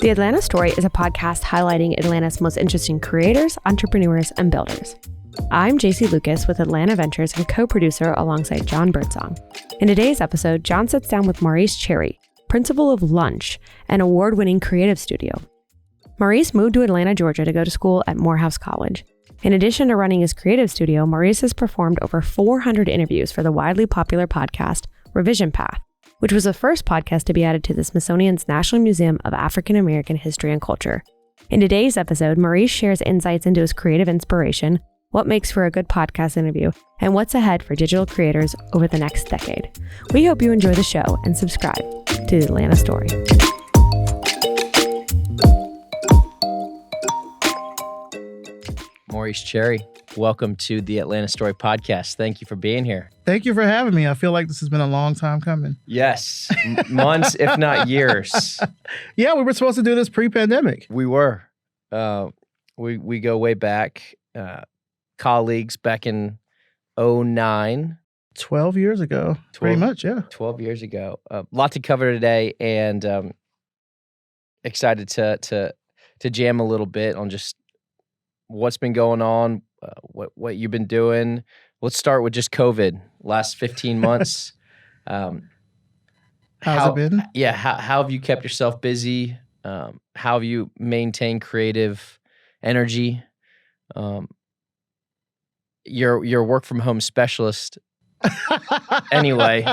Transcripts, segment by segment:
The Atlanta Story is a podcast highlighting Atlanta's most interesting creators, entrepreneurs, and builders. I'm JC Lucas with Atlanta Ventures and co-producer alongside Jon Birdsong. In today's episode, Jon sits down with Maurice Cherry, principal of Lunch, an award-winning creative studio. Maurice moved to Atlanta, Georgia to go to school at Morehouse College. In addition to running his creative studio, Maurice has performed over 400 interviews for the widely popular podcast Revision Path, which was the first podcast to be added to the Smithsonian's National Museum of African American History and Culture. In today's episode, Maurice shares insights into his creative inspiration, what makes for a good podcast interview, and what's ahead for digital creators over the next decade. We hope you enjoy the show and subscribe to The Atlanta Story. Maurice Cherry, welcome to the Atlanta Story podcast. Thank you for being here. Thank you for having me. I feel like this has been a long time coming. Yes, months, if not years. Yeah, we were supposed to do this pre-pandemic. We were. We go way back. Colleagues back in 2009. 12 years ago, pretty much, yeah. 12 years ago. A lot to cover today, and excited to jam a little bit on just what's been going on, what you've been doing. Let's start with just COVID. Last 15 months. How's it been? Yeah, how have you kept yourself busy? How have you maintained creative energy? Your work from home specialist. Anyway,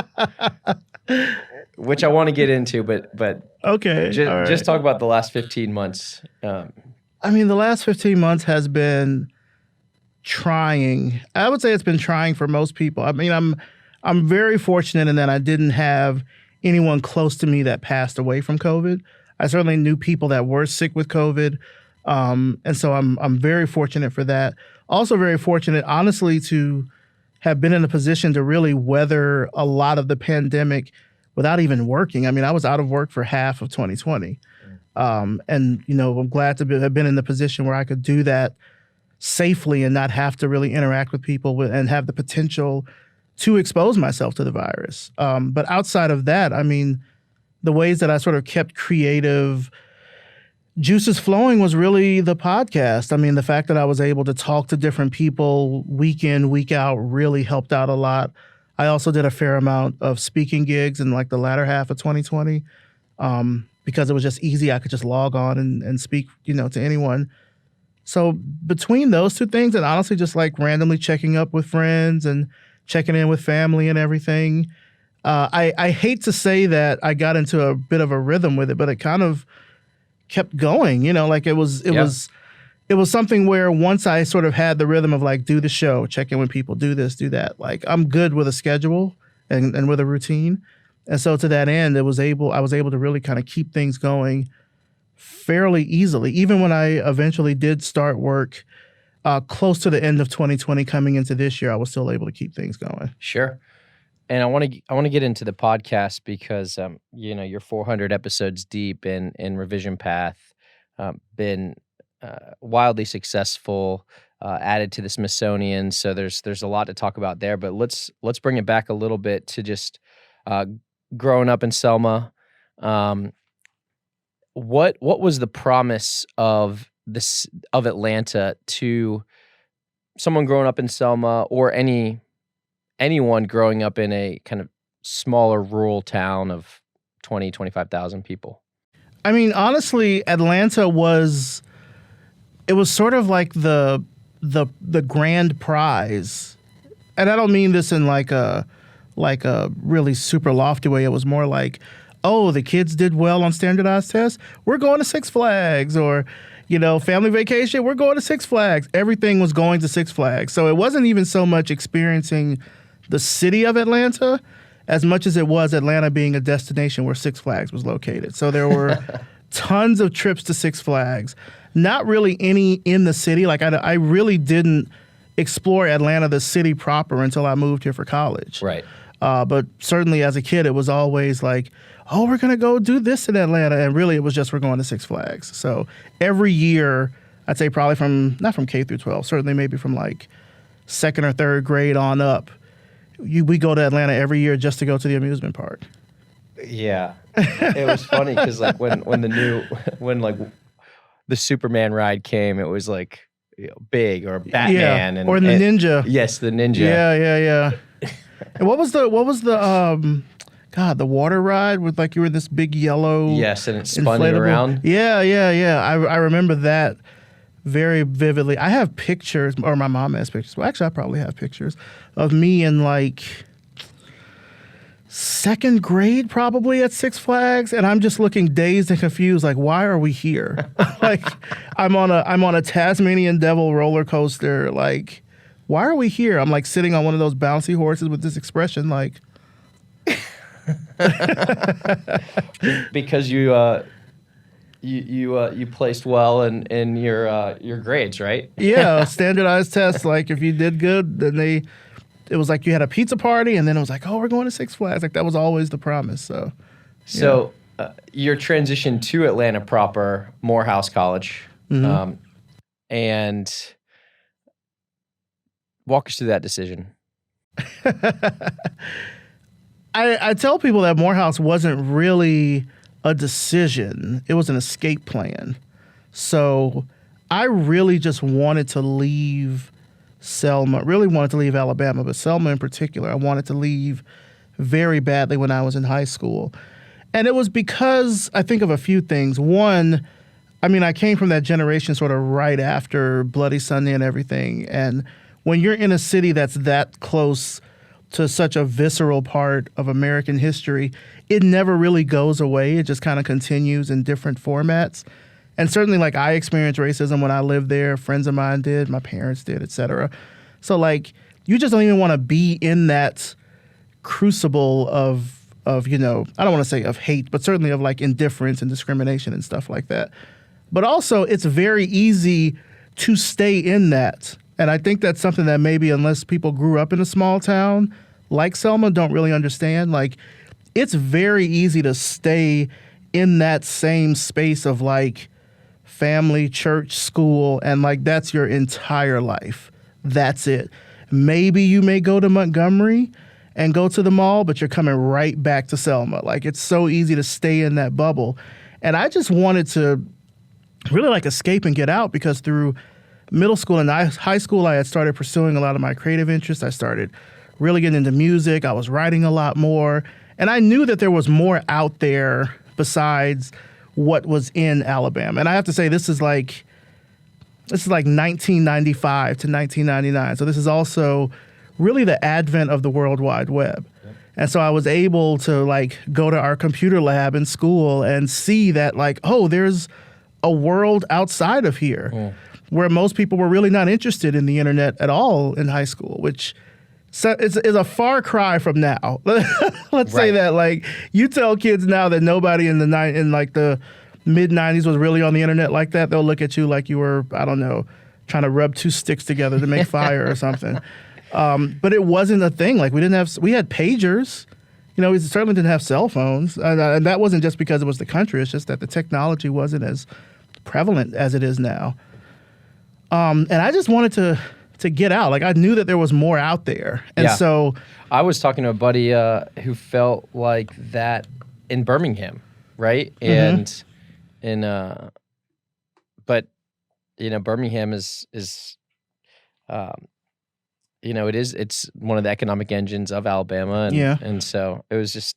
which I want to get into, but okay, just talk about the last 15 months. The last 15 months has been trying. I would say it's been trying for most people. I'm very fortunate in that I didn't have anyone close to me that passed away from COVID. I certainly knew people that were sick with COVID, and so I'm very fortunate for that. Also very fortunate, honestly, to have been in a position to really weather a lot of the pandemic without even working. I was out of work for half of 2020. And, I'm glad to have been in the position where I could do that safely and not have to really interact with people and have the potential to expose myself to the virus. But outside of that, the ways that I sort of kept creative juices flowing was really the podcast. The fact that I was able to talk to different people week in, week out really helped out a lot. I also did a fair amount of speaking gigs in the latter half of 2020 because it was just easy. I could just log on and speak, to anyone. So between those two things and honestly just randomly checking up with friends and checking in with family and everything, I hate to say that I got into a bit of a rhythm with it, but it kind of kept going, it was something where once I sort of had the rhythm of do the show, check in with people, do this, do that. I'm good with a schedule and with a routine. And so to that end, I was able to really kind of keep things going fairly easily. Even when I eventually did start work close to the end of 2020 coming into this year, I was still able to keep things going. Sure. And I want to get into the podcast because you're 400 episodes deep in Revision Path, been wildly successful, added to the Smithsonian. So there's a lot to talk about there. But let's bring it back a little bit to just growing up in Selma. What was the promise of Atlanta to someone growing up in Selma or anyone growing up in a kind of smaller rural town of 20, 25,000 people? Honestly, Atlanta was sort of like the grand prize. And I don't mean this in like a really super lofty way. It was more like, oh, the kids did well on standardized tests, we're going to Six Flags, or family vacation, we're going to Six Flags. Everything was going to Six Flags. So it wasn't even so much experiencing the city of Atlanta as much as it was Atlanta being a destination where Six Flags was located. So there were tons of trips to Six Flags, not really any in the city. I really didn't explore Atlanta, the city proper, until I moved here for college. Right. But certainly as a kid, it was always oh, we're going to go do this in Atlanta. And really, it was just we're going to Six Flags. So every year, I'd say probably not from K through 12, certainly maybe from second or third grade on up, we go to Atlanta every year just to go to the amusement park. Yeah. It was funny because like when the Superman ride came, it was like big, or Batman, or the Ninja. Yes, the Ninja. Yeah. And what was the the water ride with like you were this big yellow. Yes, and it spun you around. Yeah. I remember that very vividly. I have pictures, or my mom has pictures. Well, actually, I probably have pictures of me in like second grade, probably at Six Flags, and I'm just looking dazed and confused, like, why are we here? Like, I'm on a Tasmanian Devil roller coaster. Like, why are we here? I'm like sitting on one of those bouncy horses with this expression, like, because you placed well in your grades, right? Yeah, standardized tests. Like, if you did good, then it was like you had a pizza party, and then it was like, oh, we're going to Six Flags. Like, that was always the promise. So your transition to Atlanta proper, Morehouse College, and walk us through that decision. I tell people that Morehouse wasn't really a decision. It was an escape plan. So I really just wanted to leave Selma, really wanted to leave Alabama, but Selma in particular, I wanted to leave very badly when I was in high school. And it was because I think of a few things. One, I mean, I came from that generation sort of right after Bloody Sunday and everything. And when you're in a city that's that close to such a visceral part of American history, it never really goes away. It just kind of continues in different formats. And certainly, like, I experienced racism when I lived there. Friends of mine did. My parents did, et cetera. So, like, you just don't even want to be in that crucible of I don't want to say of hate, but certainly of, like, indifference and discrimination and stuff like that. But also, it's very easy to stay in that. And I think that's something that maybe unless people grew up in a small town like Selma don't really understand. Like, it's very easy to stay in that same space of, like, family, church, school, and like that's your entire life. That's it. Maybe you may go to Montgomery and go to the mall, but you're coming right back to Selma. Like, it's so easy to stay in that bubble. And I just wanted to really like escape and get out, because through middle school and high school, I had started pursuing a lot of my creative interests. I started really getting into music. I was writing a lot more. And I knew that there was more out there besides what was in Alabama. And I have to say, this is like 1995 to 1999. So this is also really the advent of the World Wide Web. Yep. And so I was able to like go to our computer lab in school and see that like, oh, there's a world outside of here where most people were really not interested in the internet at all in high school, which is a far cry from now. Let's say that, like, you tell kids now that nobody in the mid-90s was really on the internet like that, they'll look at you like you were, I don't know, trying to rub two sticks together to make fire or something. But it wasn't a thing. Like, we had pagers. We certainly didn't have cell phones. And that wasn't just because it was the country. It's just that the technology wasn't as prevalent as it is now. And I just wanted to get out. Like, I knew that there was more out there. And so I was talking to a buddy who felt like that in Birmingham, right? And but Birmingham is it's one of the economic engines of Alabama, and so it was just,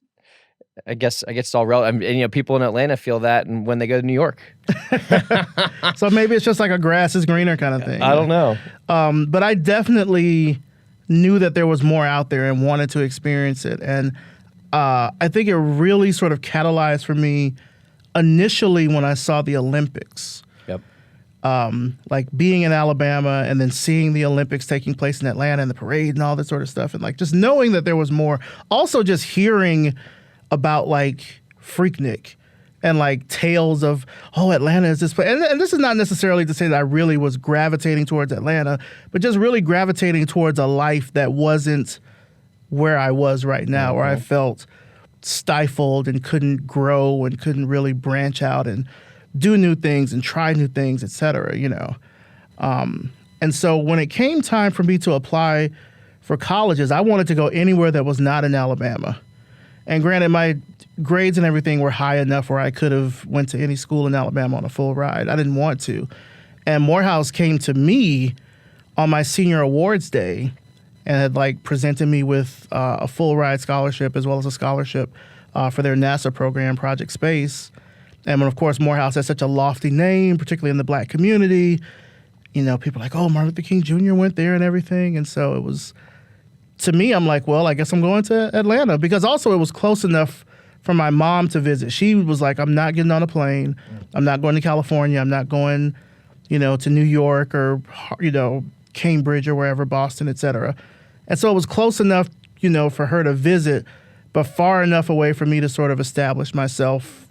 I guess it's all relevant. And people in Atlanta feel that, and when they go to New York. So maybe it's just like a grass is greener kind of thing. I don't know. But I definitely knew that there was more out there and wanted to experience it. And I think it really sort of catalyzed for me initially when I saw the Olympics. Yep. Like being in Alabama and then seeing the Olympics taking place in Atlanta and the parade and all that sort of stuff. And like just knowing that there was more. Also just hearing about like Freaknik and like tales of, oh, Atlanta is this place. And this is not necessarily to say that I really was gravitating towards Atlanta, but just really gravitating towards a life that wasn't where I was right now, where I felt stifled and couldn't grow and couldn't really branch out and do new things and try new things, et cetera, And so when it came time for me to apply for colleges, I wanted to go anywhere that was not in Alabama. And granted, my grades and everything were high enough where I could have went to any school in Alabama on a full ride. I didn't want to. And Morehouse came to me on my senior awards day and had like presented me with a full ride scholarship as well as a scholarship for their NASA program, Project Space. And when, of course, Morehouse has such a lofty name, particularly in the Black community, you know, people are like, oh, Martin Luther King Jr. went there and everything. And so it was, to me, I'm like, well, I guess I'm going to Atlanta, because also it was close enough for my mom to visit. She was like, I'm not getting on a plane. I'm not going to California. I'm not going, you know, to New York or, you know, Cambridge or wherever, Boston, et cetera. And so it was close enough, you know, for her to visit, but far enough away for me to sort of establish myself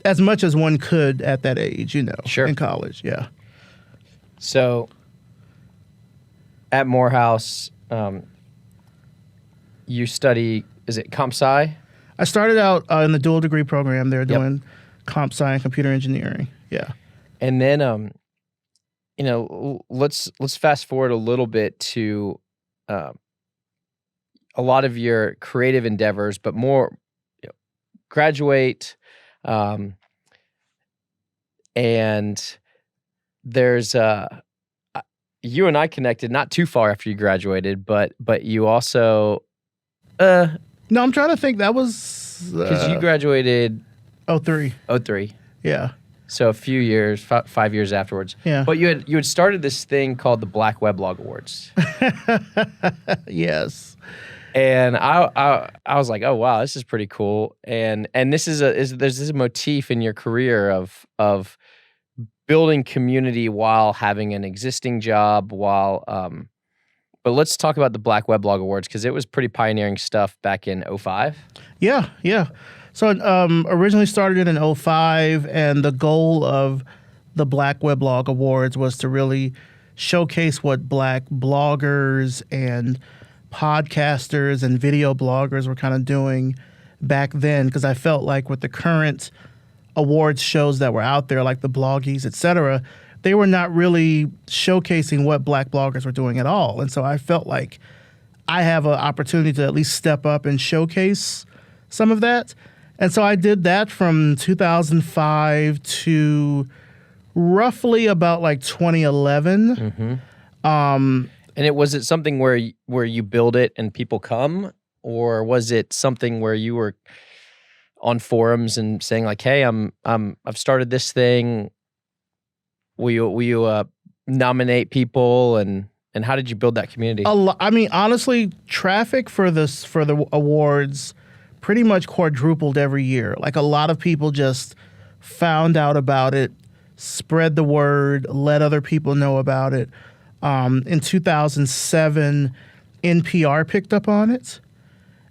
as much as one could at that age, you know, Sure. in college. Yeah. So at Morehouse, you study, is it comp sci? I started out in the dual degree program there doing comp sci and computer engineering. Yeah. And then, you know, let's fast forward a little bit to a lot of your creative endeavors, but more, you know, graduate, and there's you and I connected not too far after you graduated, but you also No, I'm trying to think. That was because you graduated 03. 03. Yeah. So a few years, 5 years afterwards. Yeah. But you had started this thing called the Black Weblog Awards. Yes. And I was like, oh wow, this is pretty cool. And this there's this motif in your career of building community while having an existing job, but let's talk about the Black Weblog Awards, because it was pretty pioneering stuff back in 05. Yeah. So originally started in 05, and the goal of the Black Weblog Awards was to really showcase what Black bloggers and podcasters and video bloggers were kind of doing back then, because I felt like with the current awards shows that were out there, like the Bloggies, et cetera, they were not really showcasing what Black bloggers were doing at all. And so I felt like I have an opportunity to at least step up and showcase some of that. And so I did that from 2005 to roughly about like 2011. Mm-hmm. And was it something where you build it and people come, or was it something where you were on forums and saying like, "Hey, I've started this thing. Will you nominate people?" And how did you build that community? I mean, honestly, traffic for the awards pretty much quadrupled every year. Like, a lot of people just found out about it, spread the word, let other people know about it. In 2007, NPR picked up on it,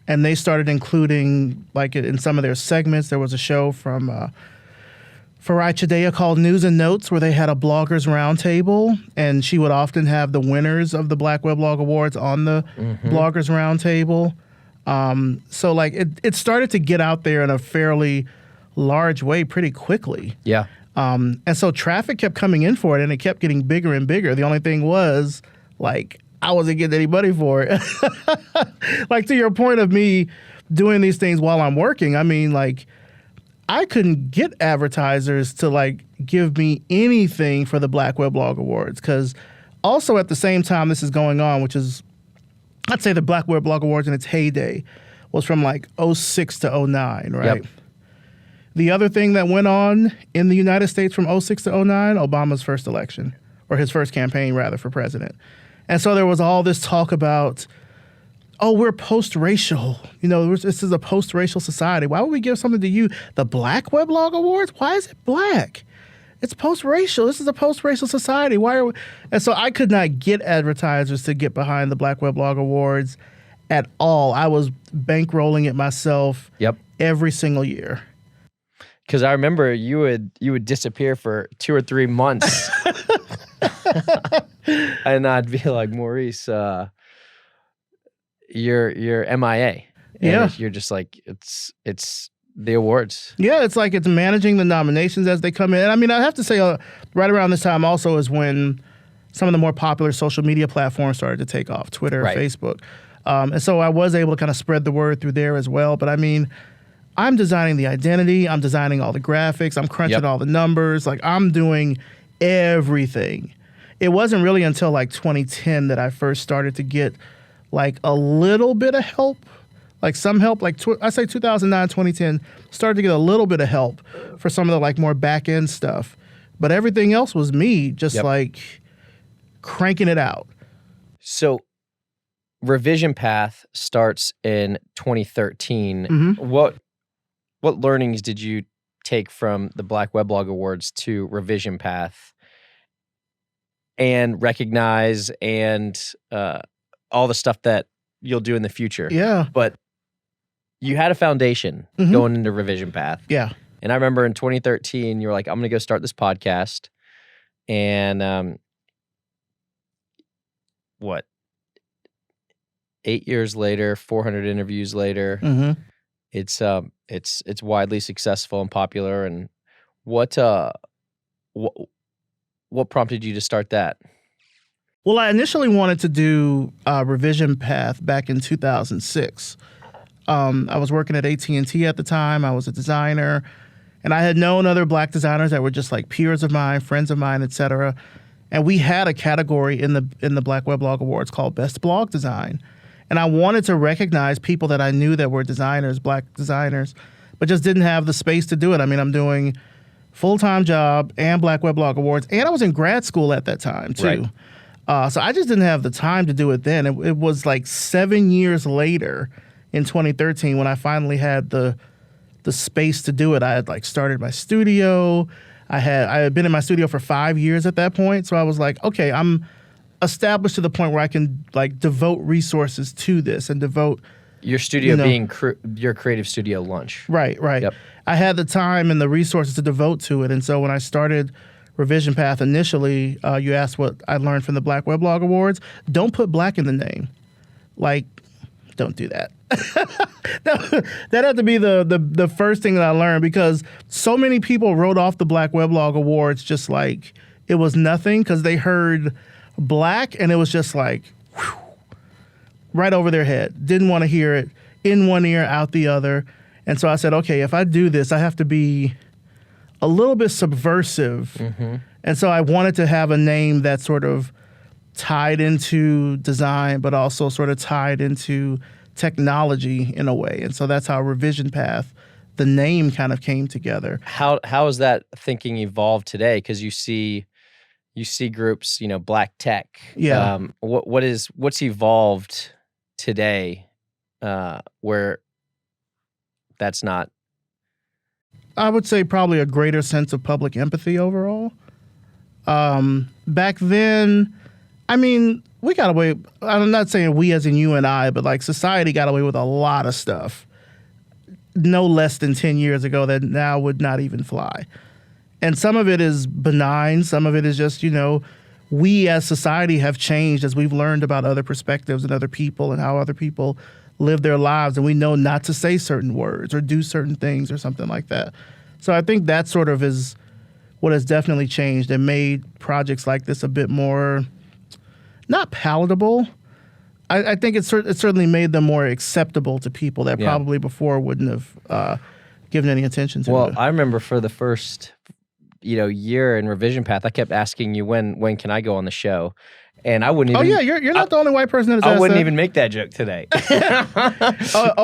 and they started including, like, in some of their segments. There was a show from Farai Chideya called News and Notes, where they had a bloggers roundtable, and she would often have the winners of the Black Weblog Awards on the bloggers roundtable. So like it started to get out there in a fairly large way pretty quickly. Yeah. And so traffic kept coming in for it, and it kept getting bigger and bigger. The only thing was, like, I wasn't getting any money for it. Like, to your point of me doing these things while I'm working, I mean, like, I couldn't get advertisers to, like, give me anything for the Black Weblog Awards, because also at the same time this is going on, which is, I'd say the Black Weblog Awards in its heyday was from like 06 to 09, right? Yep. The other thing that went on in the United States from 06 to 09, Obama's first election, or his first campaign, rather, for president. And so there was all this talk about, oh, we're post-racial. You know, this is a post-racial society. Why would we give something to you? The Black Weblog Awards? Why is it black? It's post-racial. This is a post-racial society. Why are we? And so I could not get advertisers to get behind the Black Weblog Awards at all. I was bankrolling it myself. Yep. Every single year. Because I remember you would disappear for 2 or 3 months, and I'd be like, Maurice, you're MIA. And you're just like, it's the awards. Yeah, it's like it's managing the nominations as they come in. And I mean, I have to say, right around this time also is when some of the more popular social media platforms started to take off, Twitter, Right. Facebook. And so I was able to kind of spread the word through there as well. But I mean, I'm designing the identity. I'm designing all the graphics. I'm crunching all the numbers. Like, I'm doing everything. It wasn't really until like 2010 that I first started to get like a little bit of help, like some help. Like I say 2009, 2010, started to get a little bit of help for some of the like more back end stuff. But everything else was me just like cranking it out. So Revision Path starts in 2013. Mm-hmm. What learnings did you take from the Black Weblog Awards to Revision Path and recognize and all the stuff that you'll do in the future? Yeah. But you had a foundation going into Revision Path. Yeah. And I remember in 2013, you were like, I'm going to go start this podcast. And 8 years later, 400 interviews later, it's widely successful and popular. And what prompted you to start that? Well, I initially wanted to do Revision Path back in 2006. I was working at AT&T at the time. I was a designer, and I had known other Black designers that were just like peers of mine, friends of mine, et cetera. And we had a category in the Black Weblog Awards called Best Blog Design. And I wanted to recognize people that I knew that were designers, Black designers, but just didn't have the space to do it. I mean, I'm doing full-time job and Black Weblog Awards, and I was in grad school at that time too. Right. So I just didn't have the time to do it then. It was like 7 years later in 2013 when I finally had the space to do it. I had like started my studio. I had been in my studio for 5 years at that point. So I was like, okay, I'm established to the point where I can like devote resources to this and devote your studio being your creative studio lunch. Right. Yep. I had the time and the resources to devote to it. And so when I started Revision Path initially, you asked what I learned from the Black Weblog Awards. Don't put Black in the name. Like, don't do that. That had to be the first thing that I learned, because so many people wrote off the Black Weblog Awards just like it was nothing, because they heard Black and it was just like whew, right over their head. Didn't want to hear it, in one ear, out the other. And so I said, okay, if I do this, I have to be a little bit subversive. And so I wanted to have a name that sort of tied into design, but also sort of tied into technology in a way. And so that's how Revision Path, the name, kind of came together. How has that thinking evolved today? Because you see groups, Black Tech. Yeah. What's evolved today where that's not? I would say probably a greater sense of public empathy overall. Back then, I mean, we got away, I'm not saying we as in you and I, but like society got away with a lot of stuff no less than 10 years ago that now would not even fly. And some of it is benign. Some of it is just, we as society have changed as we've learned about other perspectives and other people and how other people live their lives. And we know not to say certain words or do certain things or something like that. So I think that sort of is what has definitely changed and made projects like this a bit more, not palatable. I think it certainly made them more acceptable to people that probably before wouldn't have given any attention to it. Well, I remember for the first year in Revision Path, I kept asking you when can I go on the show, and I wouldn't even. Oh yeah, you're not the only white person that has asked I wouldn't that. even make that joke today.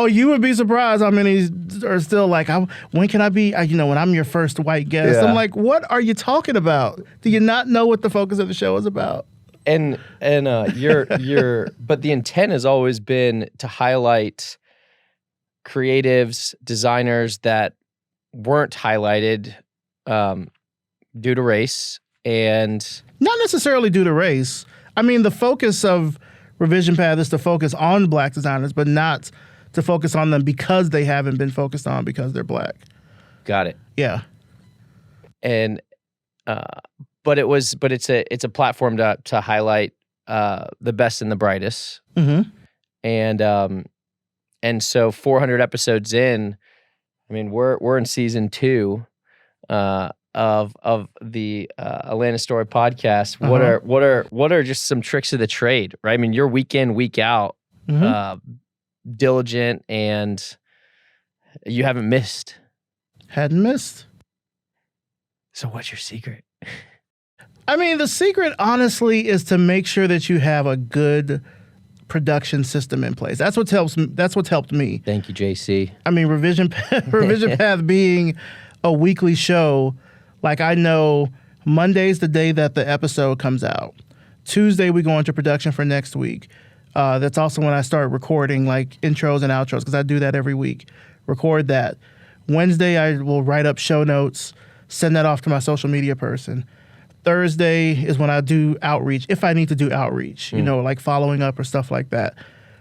You would be surprised how many are still like, when can I be? When I'm your first white guest, I'm like, what are you talking about? Do you not know what the focus of the show is about? And but the intent has always been to highlight creatives, designers that weren't highlighted due to race, and not necessarily due to race. I mean, the focus of Revision Path is to focus on Black designers, but not to focus on them because they haven't been focused on because they're Black. Got it. Yeah. And but it's a platform to highlight the best and the brightest. Mm-hmm. And so 400 episodes in, I mean, we're in season 2 of the Atlanta Story podcast. What are just some tricks of the trade, right? I mean, you're week in, week out diligent, and you haven't missed. Hadn't missed. So what's your secret? I mean, the secret, honestly, is to make sure that you have a good production system in place. That's what's helped me. Thank you, JC. I mean, Revision Path being a weekly show, like I know Monday's the day that the episode comes out. Tuesday, we go into production for next week. That's also when I start recording like intros and outros, because I do that every week. Record that. Wednesday, I will write up show notes, send that off to my social media person. Thursday is when I do outreach, if I need to do outreach, like following up or stuff like that.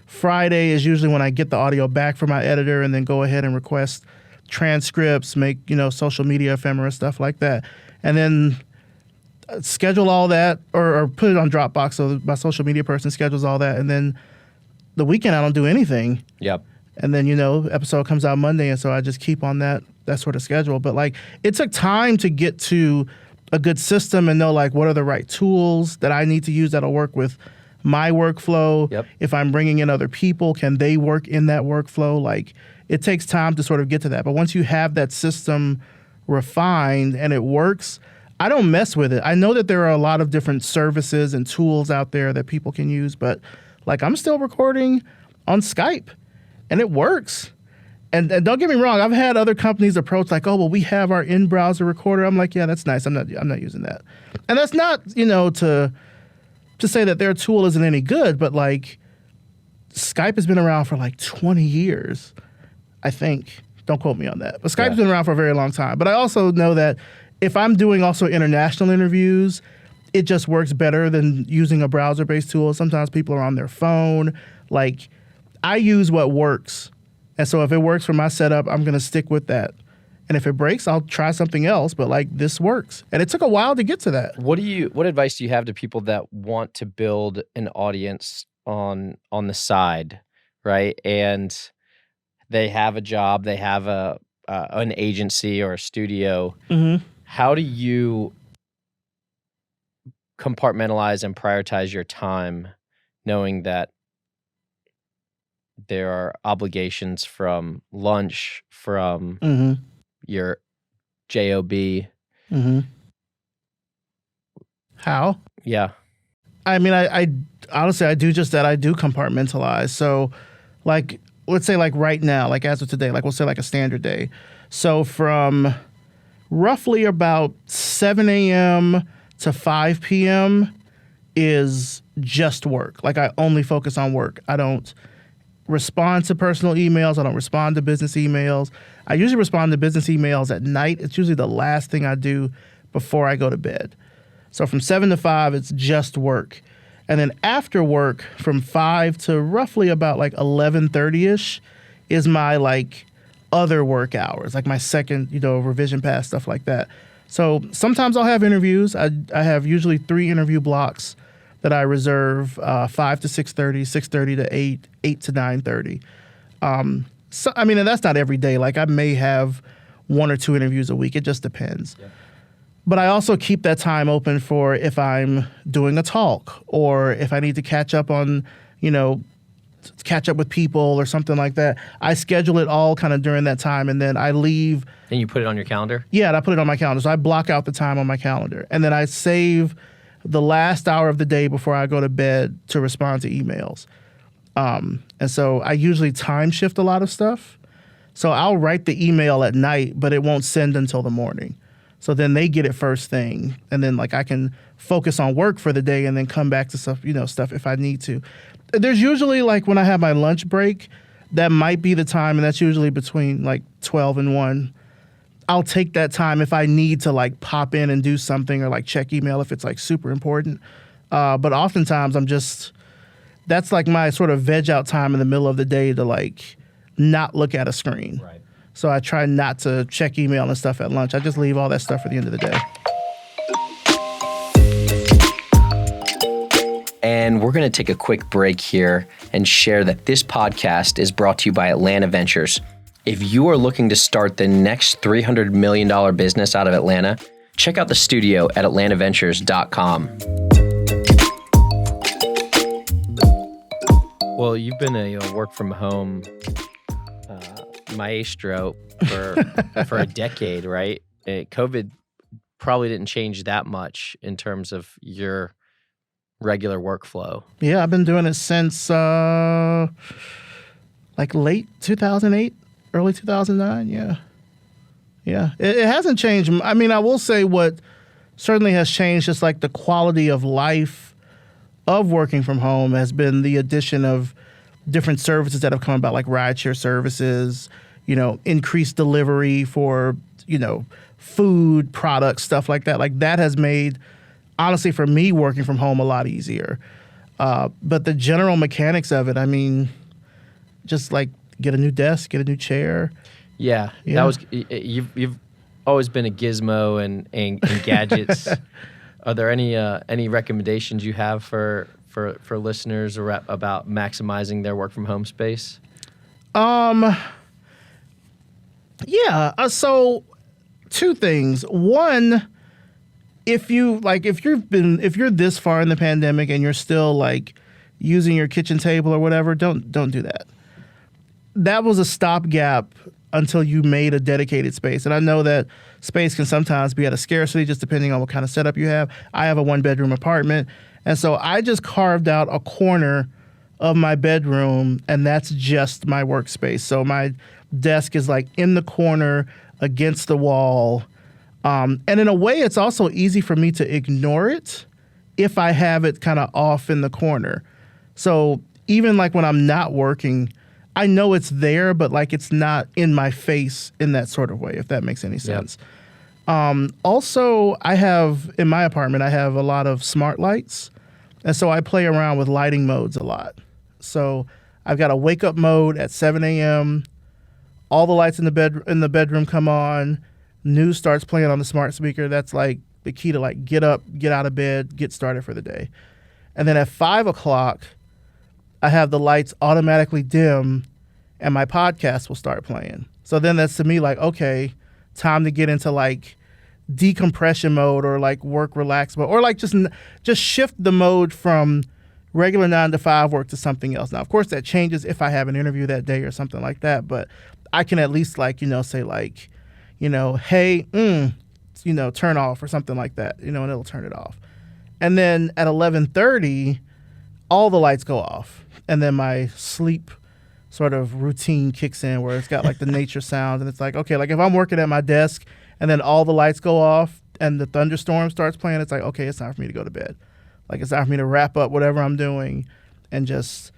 Friday is usually when I get the audio back from my editor and then go ahead and request transcripts, make, social media ephemera, stuff like that. And then schedule all that or put it on Dropbox so my social media person schedules all that. And then the weekend, I don't do anything. Yep. And then, episode comes out Monday. And so I just keep on that sort of schedule. But like, it took time to get to a good system and know like what are the right tools that I need to use that'll work with my workflow. Yep. If I'm bringing in other people, can they work in that workflow? Like, it takes time to sort of get to that. But once you have that system refined and it works, I don't mess with it. I know that there are a lot of different services and tools out there that people can use, but like I'm still recording on Skype and it works. And don't get me wrong, I've had other companies approach like, oh, well, we have our in-browser recorder. I'm like, yeah, that's nice. I'm not using that. And that's not, to say that their tool isn't any good, but like Skype has been around for like 20 years, I think. Don't quote me on that. But Skype's been around for a very long time. But I also know that if I'm doing also international interviews, it just works better than using a browser-based tool. Sometimes people are on their phone. Like, I use what works. And so if it works for my setup, I'm going to stick with that. And if it breaks, I'll try something else. But like, this works. And it took a while to get to that. What advice do you have to people that want to build an audience on the side, right? And they have a job, they have an agency or a studio. Mm-hmm. How do you compartmentalize and prioritize your time, knowing that there are obligations from lunch, from your job? Mm-hmm. How? Yeah. I mean, I honestly, I do just that. I do compartmentalize. So, like, let's say like right now, like as of today, like we'll say like a standard day. So from roughly about 7 a.m. to 5 p.m. is just work. Like I only focus on work. I don't respond to personal emails. I don't respond to business emails. I usually respond to business emails at night. It's usually the last thing I do before I go to bed. So from 7 to 5, it's just work. And then after work, from 5 to roughly about like 11:30-ish is my like other work hours, like my second, revision pass, stuff like that. So sometimes I'll have interviews. I have usually 3 interview blocks that I reserve, 5 to 6:30, 6:30 to 8, 8 to 9:30. So, I mean, and that's not every day. Like I may have 1 or 2 interviews a week. It just depends. Yeah. But I also keep that time open for if I'm doing a talk or if I need to catch up on, catch up with people or something like that. I schedule it all kind of during that time, and then I leave. And you put it on your calendar? Yeah, and I put it on my calendar. So I block out the time on my calendar. And then I save the last hour of the day before I go to bed to respond to emails. And so I usually time shift a lot of stuff. So I'll write the email at night, but it won't send until the morning. So then they get it first thing. And then like I can focus on work for the day and then come back to stuff, stuff if I need to. There's usually like when I have my lunch break, that might be the time, and that's usually between like 12 and 1. I'll take that time if I need to like pop in and do something or like check email if it's like super important. But oftentimes that's like my sort of veg out time in the middle of the day to like not look at a screen. Right. So I try not to check email and stuff at lunch. I just leave all that stuff for the end of the day. And we're going to take a quick break here and share that this podcast is brought to you by Atlanta Ventures. If you are looking to start the next $300 million business out of Atlanta, check out the studio at atlantaventures.com. Well, you've been a work from home maestro for a decade, right? COVID probably didn't change that much in terms of your regular workflow. Yeah, I've been doing it since like late 2008, early 2009. Yeah. Yeah. It hasn't changed. I mean, I will say what certainly has changed is like the quality of life of working from home has been the addition of different services that have come about, like rideshare services, increased delivery for, food products, stuff like that. Like that has made, honestly, for me, working from home a lot easier. But the general mechanics of it, I mean, just like get a new desk, get a new chair. Yeah. That was you've always been a gizmo and gadgets. Are there any recommendations you have for listeners about maximizing their work from home space? Yeah. So two things. One, if you're this far in the pandemic and you're still like using your kitchen table or whatever, don't do that. That was a stopgap until you made a dedicated space. And I know that space can sometimes be at a scarcity just depending on what kind of setup you have. I have a 1-bedroom apartment. And so I just carved out a corner of my bedroom, and that's just my workspace. So my desk is like in the corner against the wall. And in a way, it's also easy for me to ignore it if I have it kind of off in the corner. So even like when I'm not working, I know it's there, but like it's not in my face in that sort of way, if that makes any sense. Yep. Also, in my apartment, I have a lot of smart lights. And so I play around with lighting modes a lot. So I've got a wake up mode at 7 a.m. All the lights in the bedroom come on. News starts playing on the smart speaker. That's like the key to like get up, get out of bed, get started for the day. And then at 5 o'clock, I have the lights automatically dim and my podcast will start playing. So then that's to me like, okay, time to get into like decompression mode or like work relax mode or like just shift the mode from regular 9 to 5 work to something else. Now, of course, that changes if I have an interview that day or something like that, but I can at least like, say like, hey, turn off or something like that, and it'll turn it off. And then at 11:30, all the lights go off. And then my sleep sort of routine kicks in where it's got like the nature sounds. And it's like, okay, like if I'm working at my desk and then all the lights go off and the thunderstorm starts playing, it's like, okay, it's time for me to go to bed. Like it's time for me to wrap up whatever I'm doing and just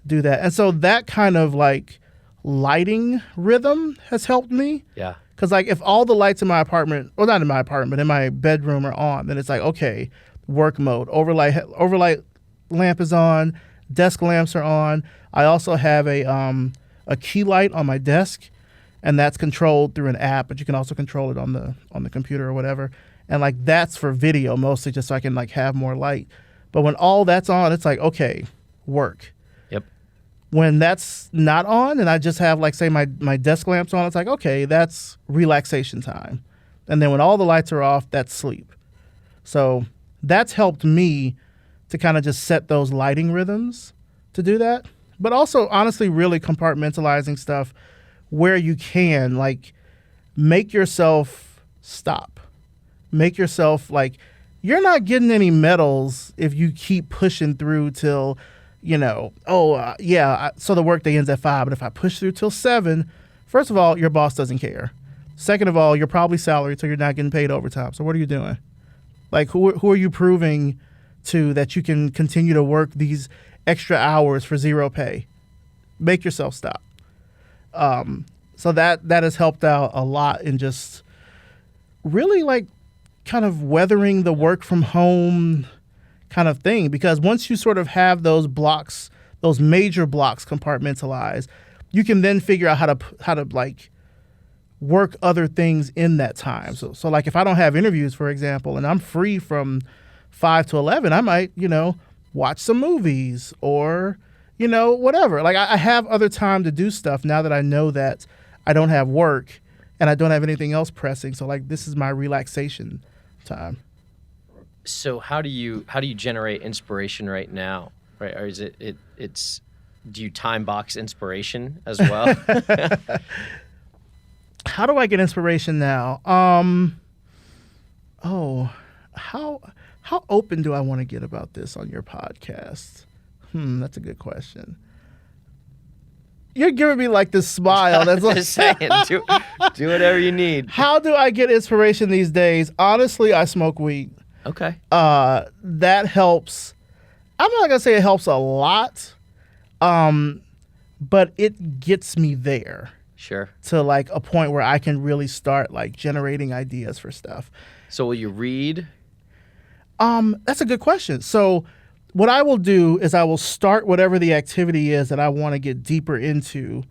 do that. And so that kind of like lighting rhythm has helped me. Yeah. Because like if all the lights in my apartment, well, not in my apartment, but in my bedroom are on, then it's like, okay, work mode, overlight lamp is on, desk lamps are on. I also have a key light on my desk, and that's controlled through an app, but you can also control it on the computer or whatever. And like that's for video mostly, just so I can like have more light. But when all that's on, it's like, okay, work. Yep. When that's not on and I just have like say my desk lamps on, it's like, okay, that's relaxation time. And then when all the lights are off, that's sleep. So that's helped me to kind of just set those lighting rhythms to do that. But also, honestly, really compartmentalizing stuff where you can, like, make yourself stop. Make yourself, like, you're not getting any medals if you keep pushing through till, so the workday ends at 5, but if I push through till 7, first of all, your boss doesn't care. Second of all, you're probably salaried, so you're not getting paid overtime. So what are you doing? Like, who are you proving to that you can continue to work these extra hours for zero pay? Make yourself stop. So that has helped out a lot in just really like kind of weathering the work from home kind of thing. Because once you sort of have those blocks, those major blocks compartmentalized, you can then figure out how to like work other things in that time. So like if I don't have interviews, for example, and I'm free from 5 to 11, I might, watch some movies or, whatever. Like I have other time to do stuff now that I know that I don't have work and I don't have anything else pressing. So like this is my relaxation time. So how do you generate inspiration right now? Right? Or is it's Do you time box inspiration as well? How do I get inspiration now? How open do I want to get about this on your podcast? That's a good question. You're giving me like this smile. That's like, Just saying, do whatever you need. how do I get inspiration these days? Honestly, I smoke weed. Okay. That helps. I'm not gonna say it helps a lot, but it gets me there Sure. to like a point where I can really start like generating ideas for stuff. So will you read? That's a good question. So what I will do is I will start whatever the activity is that I want to get deeper into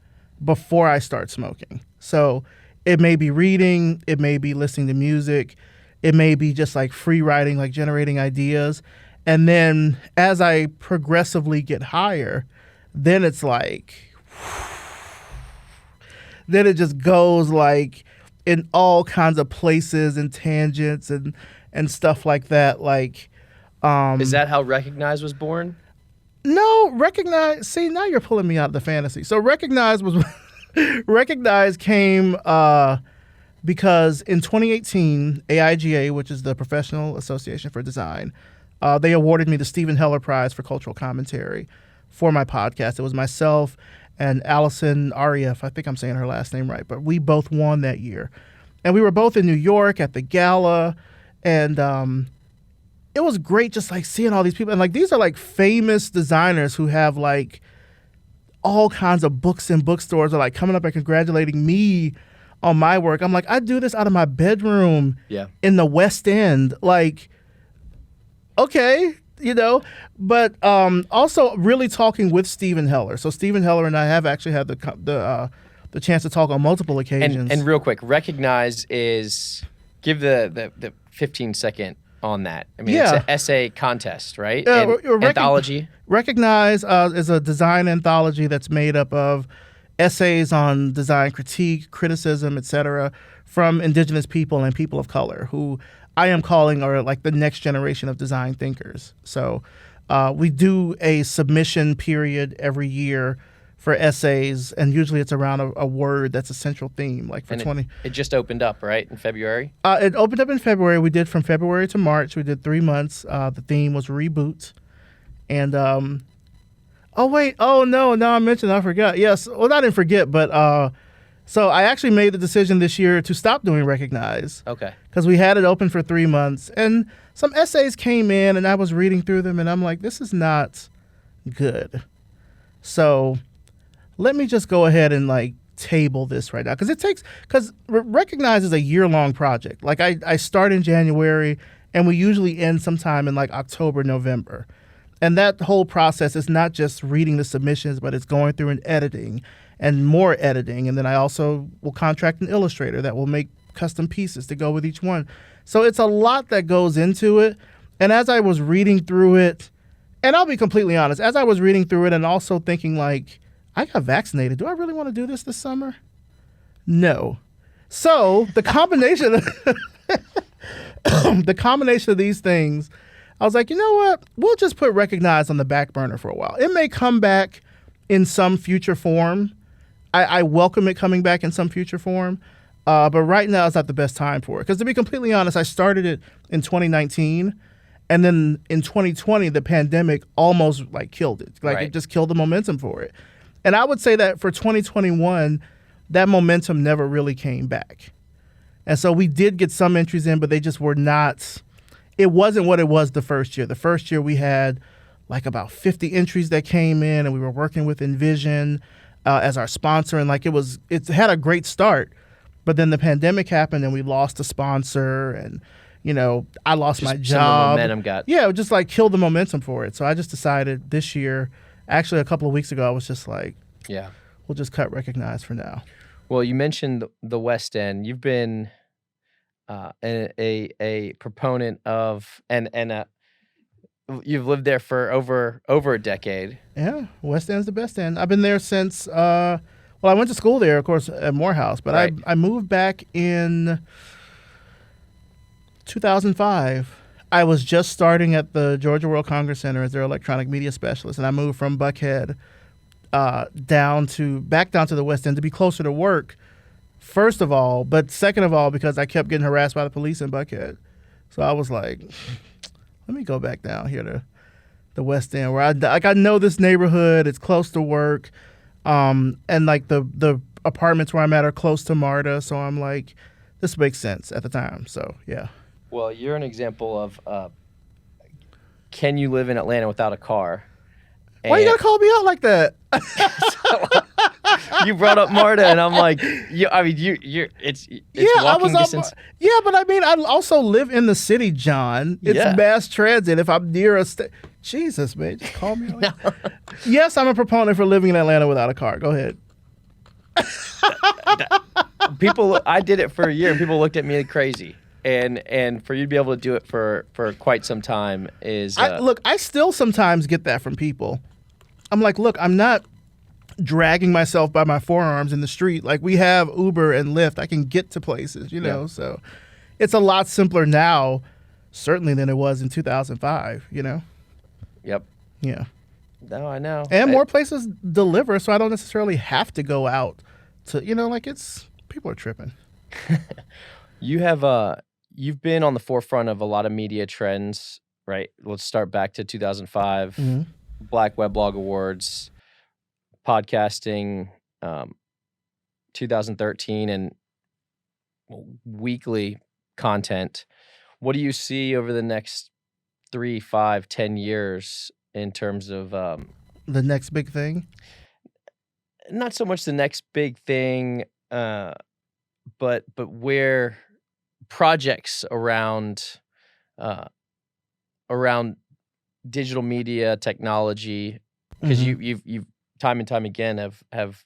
before I start smoking. So it may be reading, it may be listening to music, it may be just like free writing, like generating ideas. And then as I progressively get higher, then it's like, then it just goes like in all kinds of places and tangents and stuff like that. Like, Is that how Recognize was born? no, Recognize. See, now you're pulling me out of the fantasy. So Recognize was Recognize came because in 2018, AIGA, which is the Professional Association for Design, they awarded me the Stephen Heller Prize for Cultural Commentary for my podcast. It was myself and Allison Arieff. I think I'm saying her last name right, but we both won that year. And we were both in New York at the gala, and it was great just like seeing all these people. And like these are like famous designers who have like all kinds of books in bookstores are like coming up and congratulating me on my work. I'm like, I do this out of my bedroom in the West End. Like, okay, you know, but also really talking with Stephen Heller. So Stephen Heller and I have actually had the chance to talk on multiple occasions. And real quick, Recognize is, give the 15-second on that. I mean, it's an essay contest, right? Anthology. Recognize is a design anthology that's made up of essays on design critique, criticism, etc., from indigenous people and people of color who I am calling are like the next generation of design thinkers. So we do a submission period every year for essays, and usually it's around a word that's a central theme. Like for it just opened up, right, in February? It opened up in February. We did from February to March. We did 3 months. The theme was reboot. And now I mentioned, I forgot. Yes, well, I didn't forget, but so I actually made the decision this year to stop doing Recognize. Okay. Because we had it open for 3 months, and some essays came in, and I was reading through them, and I'm like, this is not good. So let me just go ahead and like table this right now, because Recognize is a year-long project. Like I start in January, and we usually end sometime in like October, November. And that whole process is not just reading the submissions, but it's going through and editing and more editing. And then I also will contract an illustrator that will make custom pieces to go with each one. So it's a lot that goes into it. And as I was reading through it, and I'll be completely honest, as I was reading through it and also thinking like, I got vaccinated. Do I really want to do this summer? No. So the combination of these things, I was like, you know what? We'll just put Recognize on the back burner for a while. It may come back in some future form. I welcome it coming back in some future form. But right now is not the best time for it. Because to be completely honest, I started it in 2019. And then in 2020, the pandemic almost like killed it. Like It just killed the momentum for it. And I would say that for 2021, that momentum never really came back. And so we did get some entries in, but they just were not, it wasn't what it was the first year. The first year we had like about 50 entries that came in, and we were working with Envision as our sponsor. And like it had a great start, but then the pandemic happened and we lost a sponsor, and you know, I lost my job. Some momentum got. Yeah, it just like killed the momentum for it. So I just decided this year, actually a couple of weeks ago, I was just like, yeah, we'll just cut Recognize for now. Well, you mentioned the West End. You've been a proponent of and you've lived there for over a decade. Yeah, West End's the best end. I've been there since. Well, I went to school there, of course, at Morehouse, but right. I moved back in 2005. I was just starting at the Georgia World Congress Center as their electronic media specialist, and I moved from Buckhead back down to the West End to be closer to work, first of all, but second of all, because I kept getting harassed by the police in Buckhead. So I was like, let me go back down here to the West End where I know this neighborhood. It's close to work. And like the apartments where I'm at are close to MARTA. So I'm like, this makes sense at the time. So, yeah. Well, you're an example of can you live in Atlanta without a car? Why you gotta call me out like that? You brought up MARTA, and I'm like, it's walking distance. But I mean, I also live in the city, John. It's mass transit. If I'm near Jesus, man, just call me out. No. Yes, I'm a proponent for living in Atlanta without a car. Go ahead. I did it for a year, and people looked at me like crazy. And for you to be able to do it for quite some time is... Look, I still sometimes get that from people. I'm like, look, I'm not dragging myself by my forearms in the street. Like, we have Uber and Lyft. I can get to places, you know? Yeah. So it's a lot simpler now, certainly, than it was in 2005, you know? Yep. Yeah. No, I know. And more places deliver, so I don't necessarily have to go out to, people are tripping. You've been on the forefront of a lot of media trends, right? Let's start back to 2005, mm-hmm. Black Weblog Awards, podcasting, 2013, and weekly content. What do you see over the next 3, 5, 10 years in terms of the next big thing? Not so much the next big thing, but where projects around digital media technology, because mm-hmm. you've time and time again have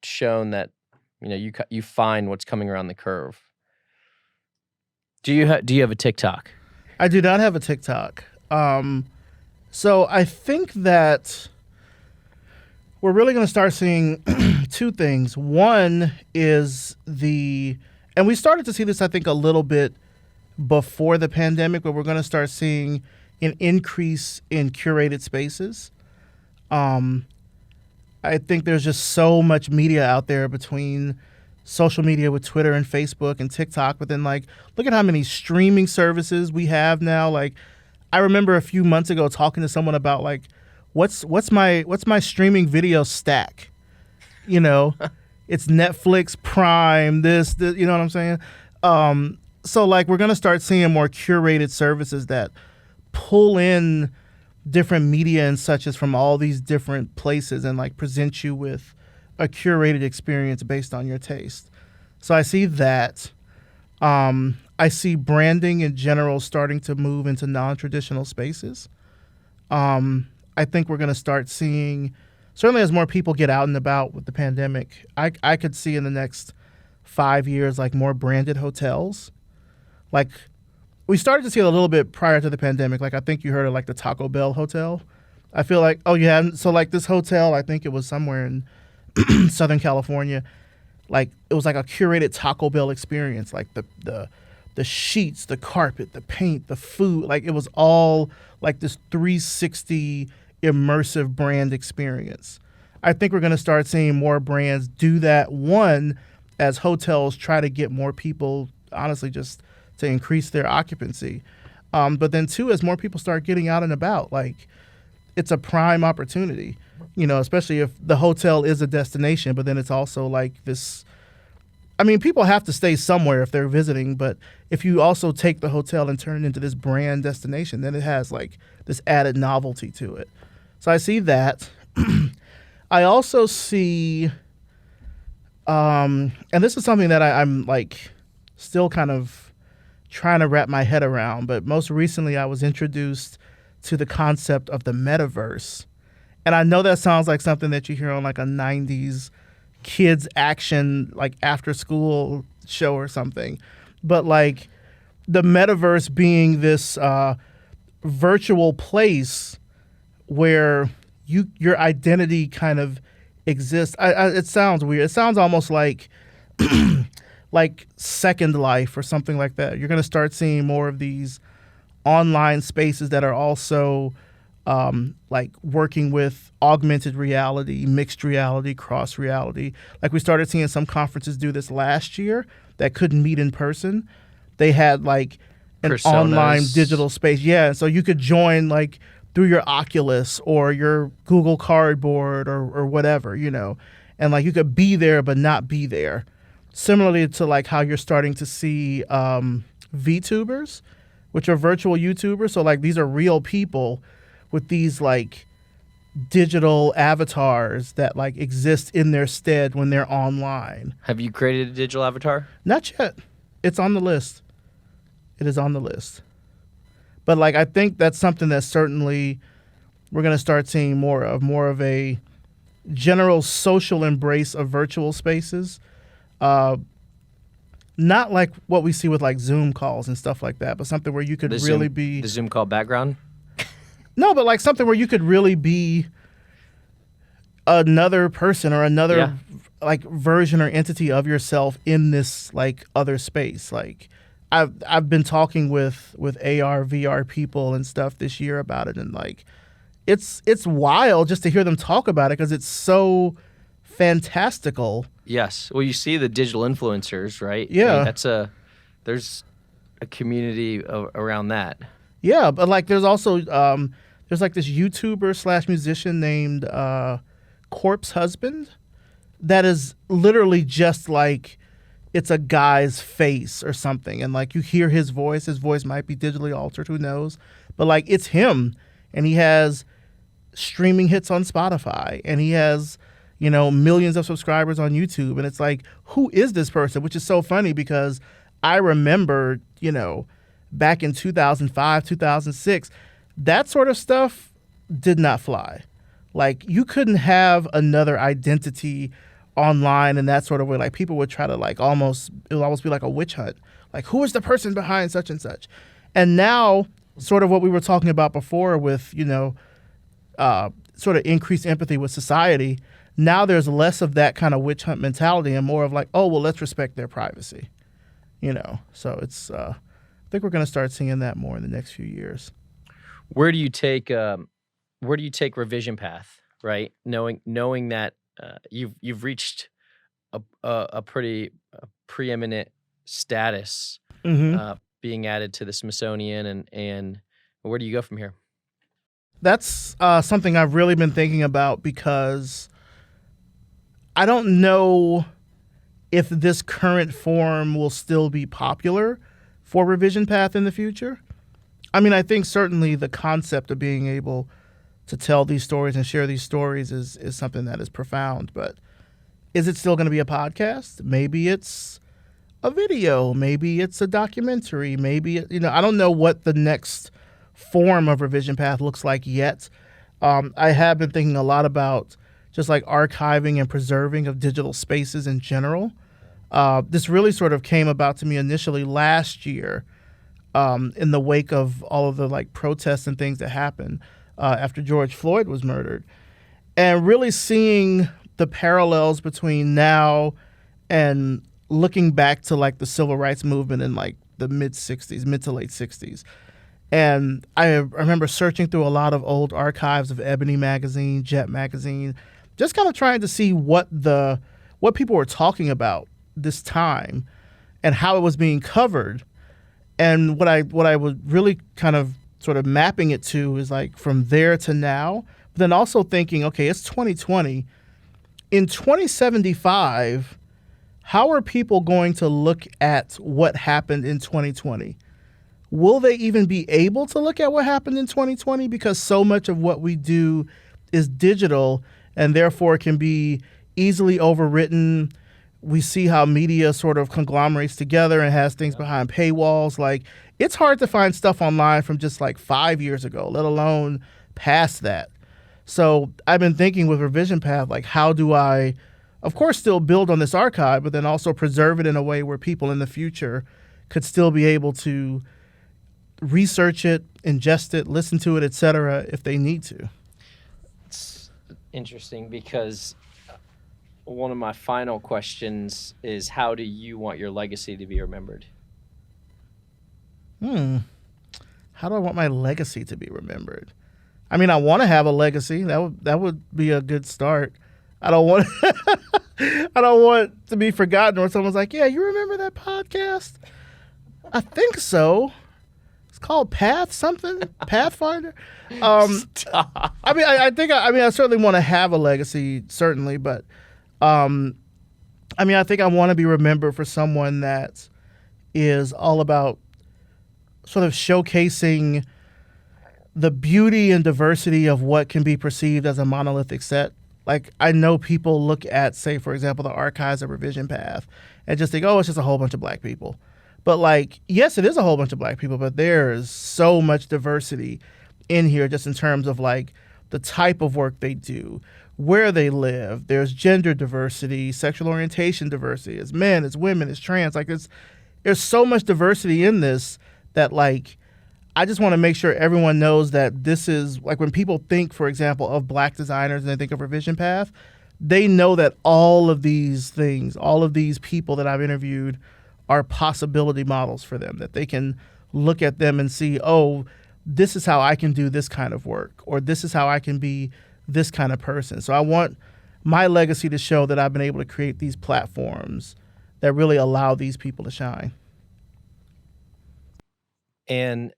shown that you find what's coming around the curve. Do you have a TikTok? I do not have a TikTok. So I think that we're really going to start seeing two things. One is and we started to see this, I think, a little bit before the pandemic, but we're going to start seeing an increase in curated spaces. I think there's just so much media out there between social media with Twitter and Facebook and TikTok, but then look at how many streaming services we have now. Like, I remember a few months ago talking to someone about what's my streaming video stack? It's Netflix, Prime, this, you know what I'm saying? So we're going to start seeing more curated services that pull in different media and such as from all these different places and present you with a curated experience based on your taste. So I see that. I see branding in general starting to move into non-traditional spaces. I think we're going to start seeing, certainly as more people get out and about with the pandemic, I could see in the next 5 years more branded hotels. We started to see it a little bit prior to the pandemic. I think you heard of the Taco Bell hotel. I feel so this hotel, I think it was somewhere in Southern California, it was a curated Taco Bell experience. The sheets, the carpet, the paint, the food, it was all this 360 immersive brand experience. I think we're going to start seeing more brands do that. One, as hotels try to get more people, honestly, just to increase their occupancy. But then two, as more people start getting out and about, it's a prime opportunity, especially if the hotel is a destination, but then it's also this, people have to stay somewhere if they're visiting, but if you also take the hotel and turn it into this brand destination, then it has this added novelty to it. So I see that. I also see, and this is something that I'm still kind of trying to wrap my head around, but most recently I was introduced to the concept of the metaverse. And I know that sounds like something that you hear on a 90s kids action, after school show or something. But the metaverse being this virtual place where your identity kind of exists. It sounds weird. It sounds almost like Second Life or something like that. You're going to start seeing more of these online spaces that are also like working with augmented reality, mixed reality, cross reality. Like we started seeing some conferences do this last year that couldn't meet in person. They had like an Personas. online digital space. Yeah, and so you could join like through your Oculus or your Google Cardboard or whatever, you know, and like you could be there but not be there. Similarly to like how you're starting to see VTubers, which are virtual YouTubers. So like these are real people with these like digital avatars that like exist in their stead when they're online. Have you created a digital avatar? Not yet. It's on the list. It is on the list. But like I think that's something that certainly we're going to start seeing more of a general social embrace of virtual spaces. Not like what we see with like Zoom calls and stuff like that, but something where you could really be the Zoom call background. No, but like something where you could really be another person or another like version or entity of yourself in this like other space. Like I've been talking with AR, VR people and stuff this year about it, and like it's wild just to hear them talk about it because it's so fantastical. Yes. Well, you see the digital influencers, right? Yeah. I mean, there's a community around that. Yeah, but like there's also there's like this YouTuber / musician named Corpse Husband that is literally just like it's a guy's face or something, and like you hear his voice might be digitally altered, who knows, but like it's him, and he has streaming hits on Spotify, and he has, you know, millions of subscribers on YouTube, and it's like, who is this person? Which is so funny because I remember, you know, back in 2005, 2006, that sort of stuff did not fly. Like you couldn't have another identity online in that sort of way. Like people would try to like it would almost be like a witch hunt. Like who is the person behind such and such? And now sort of what we were talking about before with, you know, sort of increased empathy with society. Now there's less of that kind of witch hunt mentality and more of like, oh, well, let's respect their privacy, you know? So it's, I think we're going to start seeing that more in the next few years. Where do you take revision path, right? Knowing that you've reached a pretty preeminent status, being added to the Smithsonian, and where do you go from here? That's something I've really been thinking about because I don't know if this current form will still be popular for revision path in the future. I mean, I think certainly the concept of being able to tell these stories and share these stories is something that is profound, but is it still going to be a podcast? Maybe it's a video, maybe it's a documentary, maybe, you know, I don't know what the next form of revision path looks like yet. I have been thinking a lot about just like archiving and preserving of digital spaces in general. This really sort of came about to me initially last year in the wake of all of the like protests and things that happened after George Floyd was murdered, and really seeing the parallels between now and looking back to like the civil rights movement in like the mid to late 60s. And I remember searching through a lot of old archives of Ebony magazine, Jet magazine, just kind of trying to see what people were talking about this time and how it was being covered. And what I was really kind of sort of mapping it to is like from there to now, but then also thinking, okay, it's 2020. In 2075, how are people going to look at what happened in 2020? Will they even be able to look at what happened in 2020? Because so much of what we do is digital and therefore can be easily overwritten. We see how media sort of conglomerates together and has things behind paywalls. Like, it's hard to find stuff online from just like 5 years ago, let alone past that. So I've been thinking with Revision Path, like, how do I, of course, still build on this archive, but then also preserve it in a way where people in the future could still be able to research it, ingest it, listen to it, etc., if they need to. It's interesting because one of my final questions is, how do you want your legacy to be remembered? How do I want my legacy to be remembered? I mean, I want to have a legacy. That would be a good start. I don't want I don't want to be forgotten, or someone's like, yeah, you remember that podcast? I think so. It's called Pathfinder. Stop. I mean, I certainly want to have a legacy, certainly, but I mean, I think I want to be remembered for someone that is all about sort of showcasing the beauty and diversity of what can be perceived as a monolithic set. Like, I know people look at, say, for example, the archives of Revision Path and just think, oh, it's just a whole bunch of black people. But, like, yes, it is a whole bunch of black people, but there is so much diversity in here just in terms of, like, the type of work they do, where they live. There's gender diversity, sexual orientation diversity. It's men, it's women, it's trans. Like, there's so much diversity in this that, like, I just want to make sure everyone knows that this is, like, when people think, for example, of black designers and they think of Revision Path, they know that all of these things, all of these people that I've interviewed are possibility models for them, that they can look at them and see, oh, this is how I can do this kind of work, or this is how I can be this kind of person. So I want my legacy to show that I've been able to create these platforms that really allow these people to shine. And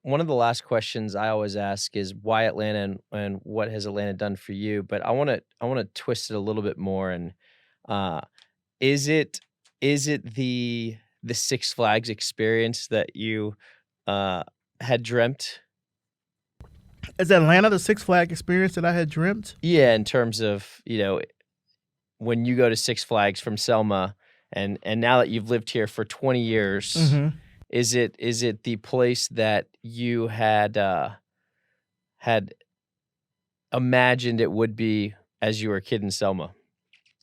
one of the last questions I always ask is why Atlanta, and what has Atlanta done for you? But I want to twist it a little bit more. And is it the Six Flags experience that you had dreamt? Is Atlanta the Six Flags experience that I had dreamt? Yeah, in terms of, when you go to Six Flags from Selma, and now that you've lived here for 20 years. Mm-hmm. Is it the place that you had imagined it would be as you were a kid in Selma,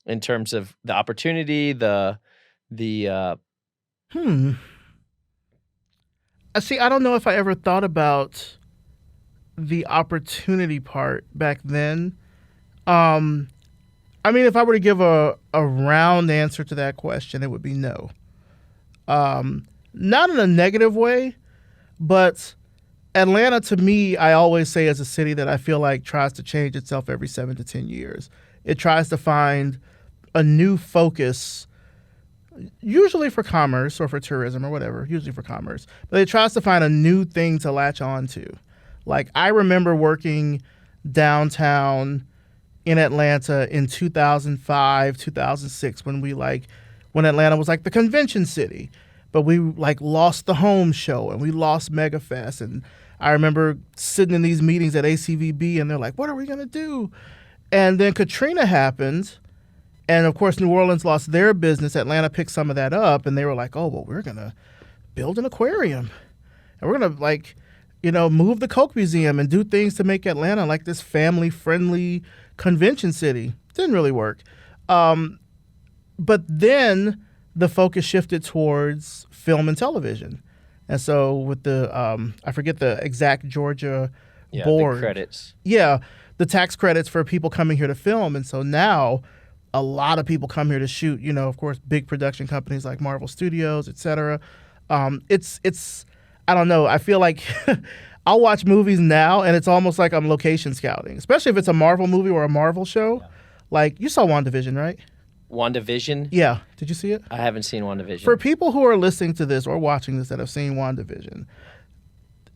in terms of the opportunity, the See, I don't know if I ever thought about the opportunity part back then. I mean, if I were to give a round answer to that question, it would be no. Not in a negative way, but Atlanta, to me, I always say, is a city that I feel like tries to change itself every 7 to 10 years. It tries to find a new focus, usually for commerce or for tourism or whatever, usually for commerce. But it tries to find a new thing to latch on to. Like, I remember working downtown in Atlanta in 2005, 2006, when Atlanta was like the convention city. But we lost the home show and we lost MegaFest. And I remember sitting in these meetings at ACVB and they're like, what are we going to do? And then Katrina happened. And of course, New Orleans lost their business. Atlanta picked some of that up. And they were like, oh, well, we're going to build an aquarium. And we're going to, move the Coke Museum and do things to make Atlanta like this family-friendly convention city. Didn't really work. But then the focus shifted towards film and television. And so with the, I forget the exact Georgia board. The credits. Yeah, the tax credits for people coming here to film. And so now a lot of people come here to shoot, of course, big production companies like Marvel Studios, et cetera. It's I don't know. I feel like I'll watch movies now and it's almost like I'm location scouting, especially if it's a Marvel movie or a Marvel show. Yeah. Like, you saw WandaVision, right? WandaVision? Yeah. Did you see it? I haven't seen WandaVision. For people who are listening to this or watching this that have seen WandaVision,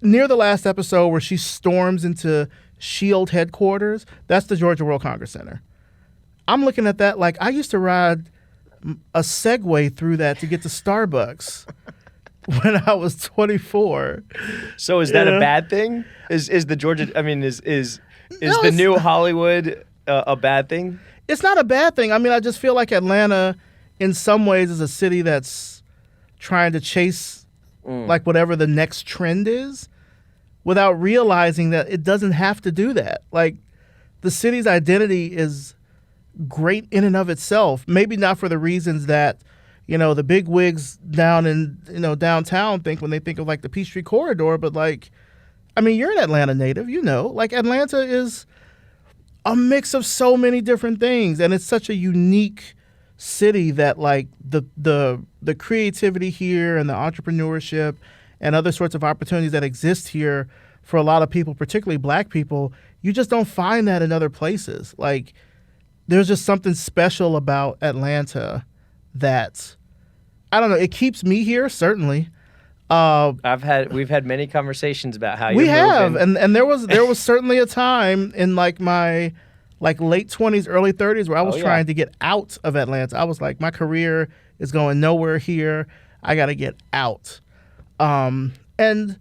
near the last episode where she storms into S.H.I.E.L.D. headquarters, that's the Georgia World Congress Center. I'm looking at that like I used to ride a Segway through that to get to Starbucks when I was 24. So is that a bad thing? Is the Georgia, is the new Hollywood a bad thing? It's not a bad thing. I mean, I just feel like Atlanta, in some ways, is a city that's trying to chase like whatever the next trend is, without realizing that it doesn't have to do that. Like, the city's identity is great in and of itself. Maybe not for the reasons that, the big wigs down in, downtown think when they think of like the Peachtree Corridor, but like, I mean, you're an Atlanta native, like Atlanta is a mix of so many different things, and it's such a unique city that like the creativity here and the entrepreneurship and other sorts of opportunities that exist here for a lot of people, particularly Black people, you just don't find that in other places. Like, there's just something special about Atlanta that, I don't know, it keeps me here, certainly. We've had many conversations about how we you're have, moving. and there was certainly a time in like my late 20s, early 30s where I was trying to get out of Atlanta. I was like, my career is going nowhere here. I got to get out. And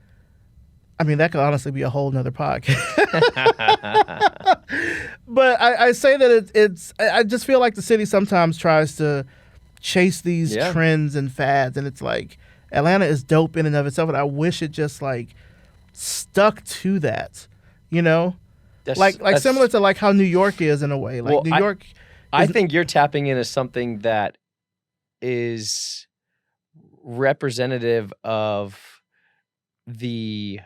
I mean, that could honestly be a whole nother podcast. But I say that I just feel like the city sometimes tries to chase these trends and fads, and it's like, Atlanta is dope in and of itself, and I wish it just like stuck to that, you know? Like similar to like how New York is in a way. Like, well, New York I think you're tapping into something that is representative of the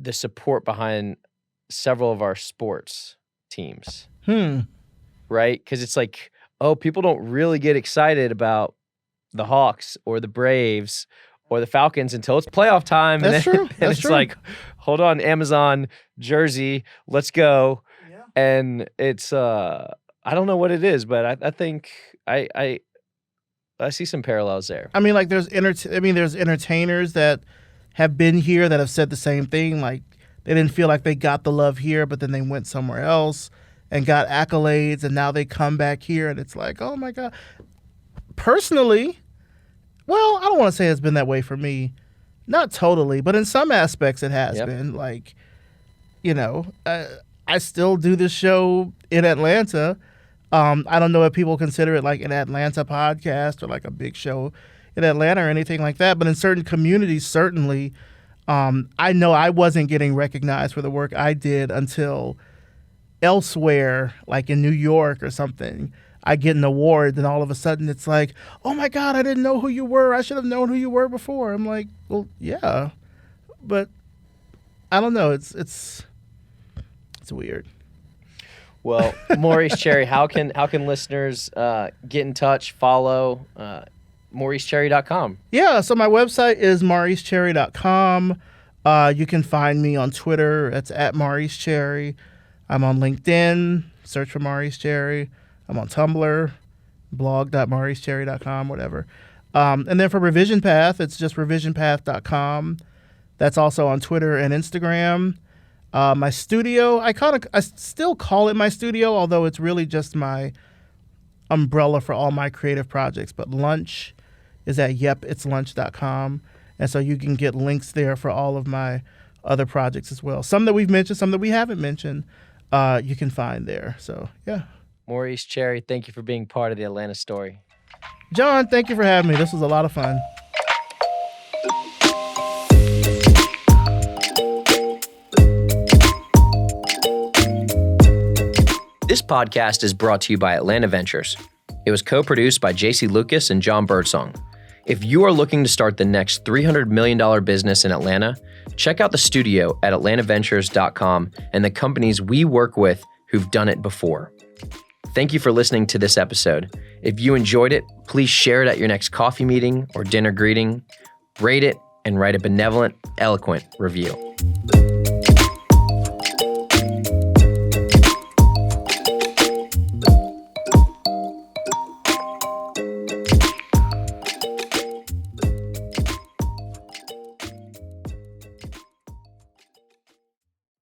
support behind several of our sports teams. Right? Because it's like, oh, people don't really get excited about the Hawks or the Braves or the Falcons until it's playoff time. That's true. And it's like, hold on, Amazon jersey, let's go. Yeah. And it's I don't know what it is, but I think I see some parallels there. I mean, like there's entertainers that have been here that have said the same thing. Like, they didn't feel like they got the love here, but then they went somewhere else and got accolades, and now they come back here, and it's like, oh my God. Personally, well, I don't want to say it's been that way for me. Not totally, but in some aspects it has been. Like, you know, I still do this show in Atlanta. I don't know if people consider it like an Atlanta podcast or like a big show in Atlanta or anything like that, but in certain communities, certainly, I know I wasn't getting recognized for the work I did until elsewhere, like in New York or something, I get an award, and all of a sudden it's like, oh my God, I didn't know who you were. I should have known who you were before. I'm like, well, yeah, but I don't know. It's weird. Well, Maurice Cherry, how can listeners get in touch, follow MauriceCherry.com? Yeah, so my website is MauriceCherry.com. You can find me on Twitter. It's at Maurice Cherry. I'm on LinkedIn. Search for Maurice Cherry. I'm on Tumblr, blog.mauricecherry.com, whatever. And then for Revision Path, it's just revisionpath.com. That's also on Twitter and Instagram. My studio, I still call it my studio, although it's really just my umbrella for all my creative projects. But lunch is at yepitslunch.com. And so you can get links there for all of my other projects as well. Some that we've mentioned, some that we haven't mentioned, you can find there. So, yeah. Maurice Cherry, thank you for being part of the Atlanta story. Jon, thank you for having me. This was a lot of fun. This podcast is brought to you by Atlanta Ventures. It was co-produced by J.C. Lucas and Jon Birdsong. If you are looking to start the next $300 million business in Atlanta, check out the studio at atlantaventures.com and the companies we work with who've done it before. Thank you for listening to this episode. If you enjoyed it, please share it at your next coffee meeting or dinner greeting, rate it, and write a benevolent, eloquent review.